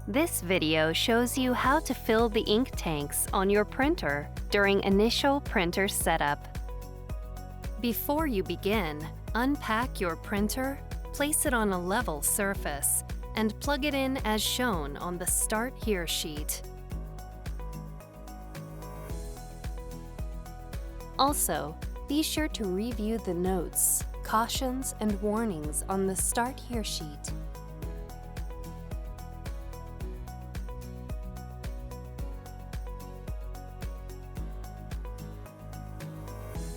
This video shows you how to fill the ink tanks on your printer during initial printer setup. Before you begin, unpack your printer, place it on a level surface, and plug it in as shown on the Start Here sheet. Also, be sure to review the notes, cautions, and warnings on the Start Here sheet.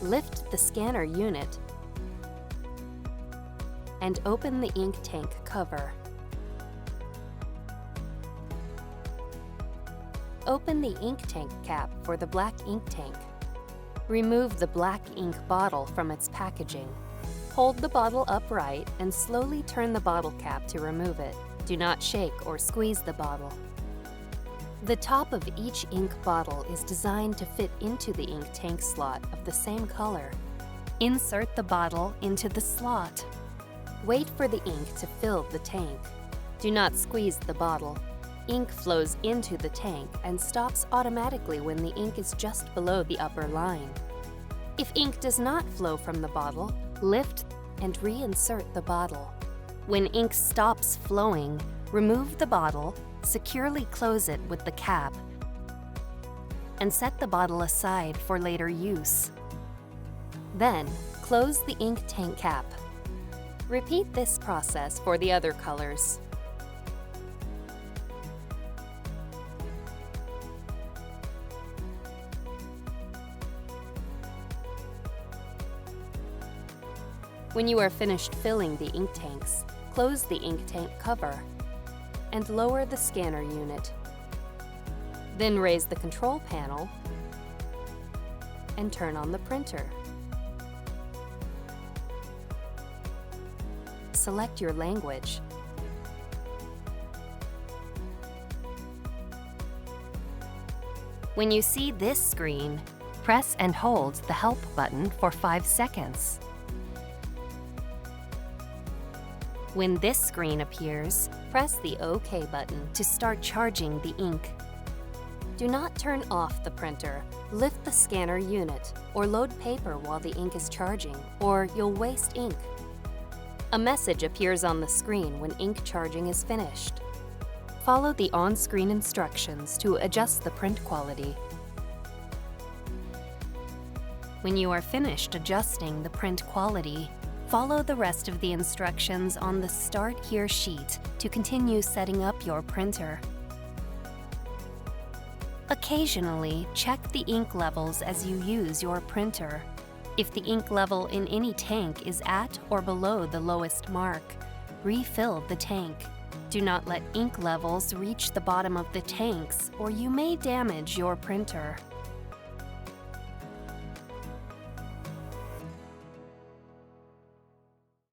Lift the scanner unit and open the ink tank cover. Open the ink tank cap for the black ink tank. Remove the black ink bottle from its packaging. Hold the bottle upright and slowly turn the bottle cap to remove it. Do not shake or squeeze the bottle. The top of each ink bottle is designed to fit into the ink tank slot of the same color. Insert the bottle into the slot. Wait for the ink to fill the tank. Do not squeeze the bottle. Ink flows into the tank and stops automatically when the ink is just below the upper line. If ink does not flow from the bottle, lift and reinsert the bottle. When ink stops flowing, remove the bottle, securely close it with the cap, and set the bottle aside for later use. Then, close the ink tank cap. Repeat this process for the other colors. When you are finished filling the ink tanks, close the ink tank cover and lower the scanner unit. Then raise the control panel and turn on the printer. Select your language. When you see this screen, press and hold the Help button for 5 seconds. When this screen appears, press the OK button to start charging the ink. Do not turn off the printer, lift the scanner unit, or load paper while the ink is charging, or you'll waste ink. A message appears on the screen when ink charging is finished. Follow the on-screen instructions to adjust the print quality. When you are finished adjusting the print quality, follow the rest of the instructions on the Start Here sheet to continue setting up your printer. Occasionally, check the ink levels as you use your printer. If the ink level in any tank is at or below the lowest mark, refill the tank. Do not let ink levels reach the bottom of the tanks or you may damage your printer.